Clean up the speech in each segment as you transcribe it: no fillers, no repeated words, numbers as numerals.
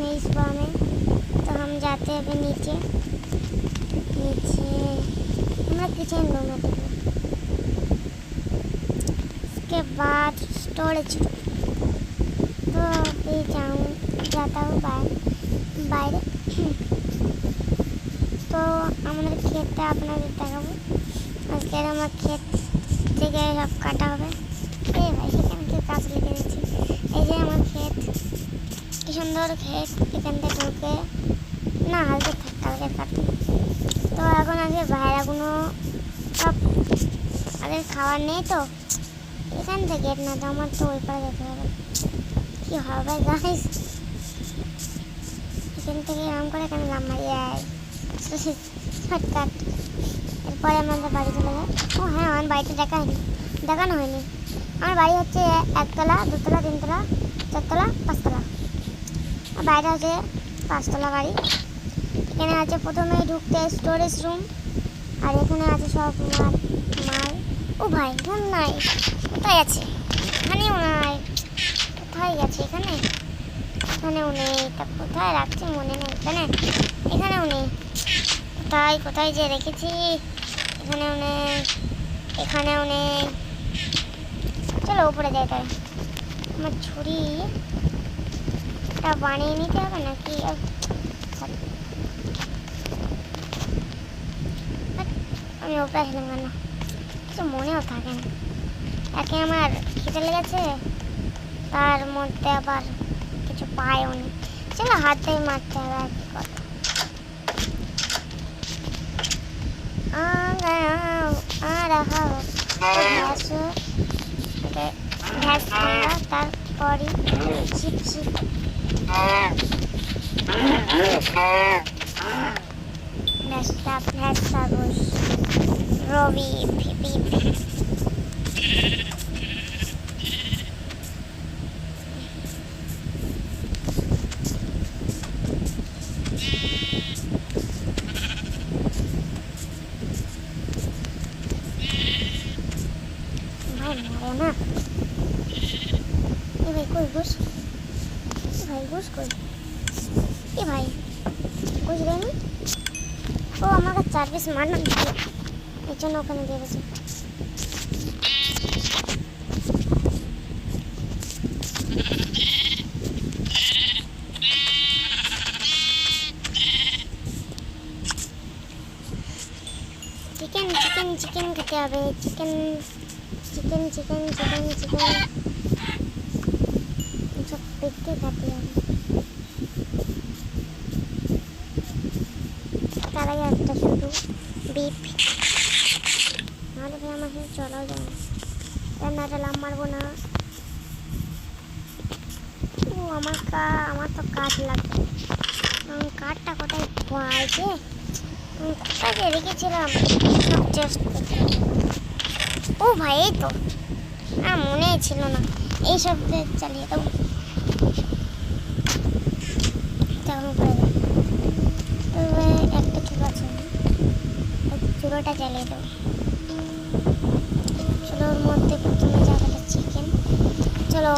है इस बार में। तो हम जाते हैं अभी नीचे। हमारा किचन रूम है देखो। उसके बाद स्टोरेज। तो अभी जाता हूँ বাইরে। তো আমাদের ক্ষেতটা আপনাদের দেখাবো। আজকে আমার ক্ষেত থেকে সব কাটা হবে। এই ভাই সেখানে কি কাজ লিখে দিচ্ছি। এই যে আমার ক্ষেত, কি সুন্দর ক্ষেত। এখান থেকে ঢুকে না হালকা কালকে কাটতে। তো এখন আগে ভাইরাগুলো সব আগে খাওয়ার নেই, তো এখান থেকে গেট না তো আমার তো ওই পাড়ে যেতে হবে। কি হবে গাইস, এখান থেকে এরকম করে এখানে শর্টকাট। এরপরে আমাদের বাড়ি চলে যায়। ও হ্যাঁ, আমার বাড়িতে দেখানো হয়নি। আমার বাড়ি হচ্ছে 1 তলা 2 তলা 3 তলা 4 তলা 5 তলা। আর বাইরে হচ্ছে 5 তলা বাড়ি। এখানে আছে প্রথমেই ঢুকতে স্টোরেজ রুম। আর এখানে আছে সব মাল। ও ভাই ফোন নাই, কোথায় আছে? এখানেও নাই, কোথায় গেছে? এখানেও নেই। তা কোথায় রাখছি মনে নেই। এখানেও নেই। কোথায় যে রেখেছি? এখানেও নেই। চলো উপরে যাই। তাই আমার ছুরিটা বানিয়ে নিতে হবে নাকি? আমি উপরে আসলাম কেন? কিছু মনেও থাকে না। একে আমার খিদে লেগেছে, তার মধ্যে আবার কিছু পায়ও নি। চলো হাতেই মারতে হবে। আর কি কথা, তারপরে রবি ও আমাকে 4 পিস মারনা দিল, এই জন্য ওখানে দিয়ে গেছে। চিকেন খেতে হবে। চিকেন সব পেটে খেতে হবে। তার আগে একটা শুধু বিফ, নাহলে ভাই আমার সাথে চলাও যায় না। রান্নাটা লাভ মারবো না। ও আমার তো কাঠ লাগবে। কাঠটা কোথায় পাইছে? কোথায় রেখেছিলাম? ও ভাই এই তো, মনেই ছিল না। এই সব চালিয়ে দেবো। তবে একটা চুলো আছে, চুলোটা চালিয়ে দেবো। চুলোর মধ্যে প্রথমে জায়গাটা চিকেন। চলো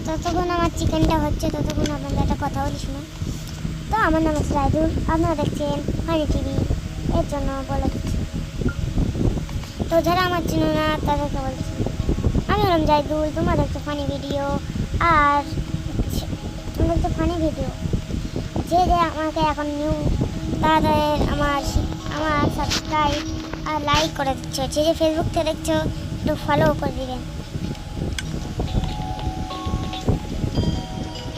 ততক্ষণ আমার চিকেনটা হচ্ছে, ততক্ষণ আপনাদের একটা কথা বলি শুনুন। তো আমার নাম আছে রাইদুল, আপনারা দেখছেন ফানি টিভি। এর জন্য বলে দিচ্ছি, তো যারা আমার চিনো না তাদেরকে বলছি, আমি হলাম জাইদুল। তোমরা দেখছো ফানি ভিডিও। আর তোমরা দেখছো ফানি ভিডিও। যে আমাকে এখন নিউ, তাদের আমার সাবস্ক্রাইব আর লাইক করে দিচ্ছ। যে ফেসবুক থেকে দেখছো একটু ফলো করে দিবেন।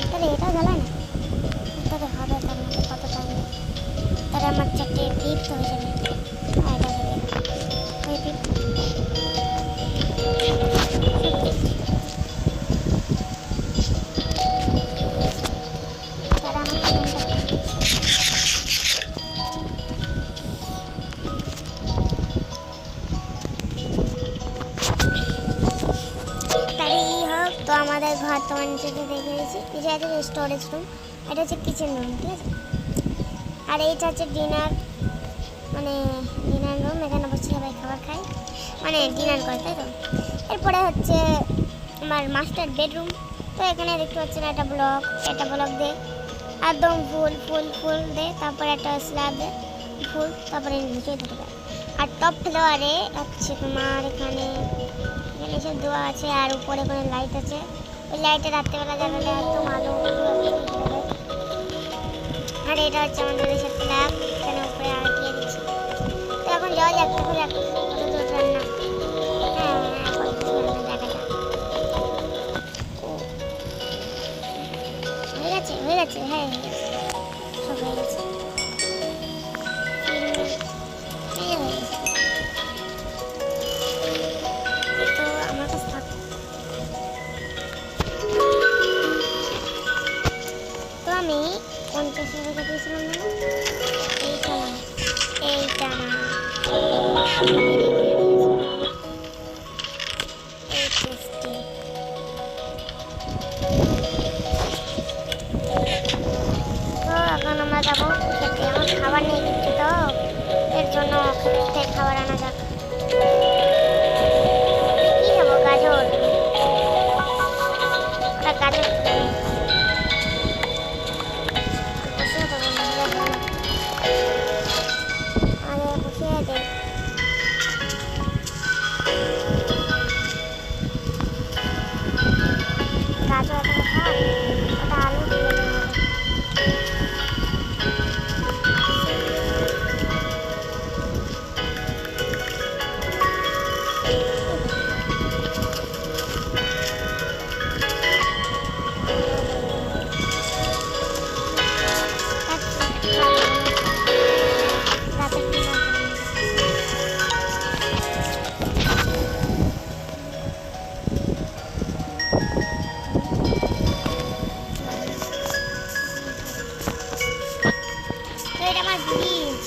তাহলে এটা জ্বালায় না, তাহলে হবে। তার মধ্যে কত টাইম, তাহলে আমার 4টে ডিপ তো হয়ে যাবে। তো আমাদের ঘর তো অনেকটা দেখে দিয়েছি। পিছে আছে স্টোরেজ রুম, এটা হচ্ছে কিচেন রুম, ঠিক আছে। আর এইটা হচ্ছে ডিনার রুম। এখানে বসে সবাই খাবার খায়, ডিনার করে, তাই তো। এরপরে হচ্ছে আমার মাস্টার বেডরুম। তো তো এখানে দেখতে পাচ্ছেন একটা ব্লক দে, একদম ফুল ফুল ফুল দে, তারপরে একটা স্ল্যাব দে ফুল, তারপরে নিচে দিতে পারে। আর টপ ফ্লোয়ারে হচ্ছে তোমার এখানে এখানে সব দেওয়া আছে, আর উপরে কোনো লাইট আছে। ওই লাইটে রাত্রেবেলা জ্বালালে একদম আলো যাবে। আর এটা হচ্ছে আমাদের দেশের ফ্ল্যাগ, এখানে উপরে আর দিয়ে দিচ্ছি। তো এখন যাওয়া যাক, কত দূর রান্না। হ্যাঁ হ্যাঁ, কত দূর রান্না দেখা যাক। হয়ে গেছে, হ্যাঁ হয়ে গেছে, সব হয়ে গেছে। তো আমার কাছে থাক। তো আমি 50 টাকা দিয়েছিলাম না, এইটা না এই টেস্টি। তো এখন আমরা যাবো খেতে, আমার খাবার নিয়ে দিচ্ছি, তো এর জন্য খেতে খাবার আনা যাক। কি দেবো, গাজর, ওটা গাজর বসিয়ে দেবো, আরে বসিয়ে দে। গাজর এত খাও, ওটা আলু দিয়ে দেবো। এটা আমার ব্রিজ,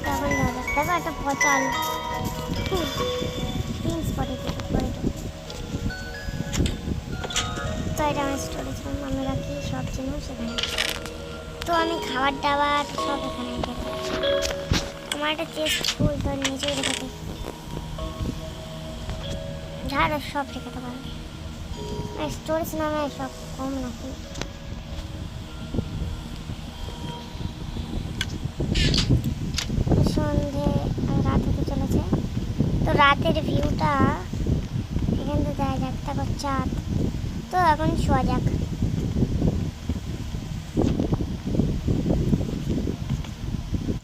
তখন দেখো একটা পচা আলু পিন স্পটে। তো এটা আমার স্টোরেজ রুম, আমি রাখি সব জিনিস এখানে। তো আমি খাবার দাবার সব এখানে রেখে দেবো। আমার একটা চেস্ট ফুল, তো নিচেই রেখে দিই, ঝাড় সব রেখে দেবো। স্টোরেজ নামে সব কম নাকি। সন্ধে রাত হতে চলেছে, তো রাতের ভিউটা এখান থেকে দেখা যাক, তারপর চাঁদ। তো এখন শোয়া যাক।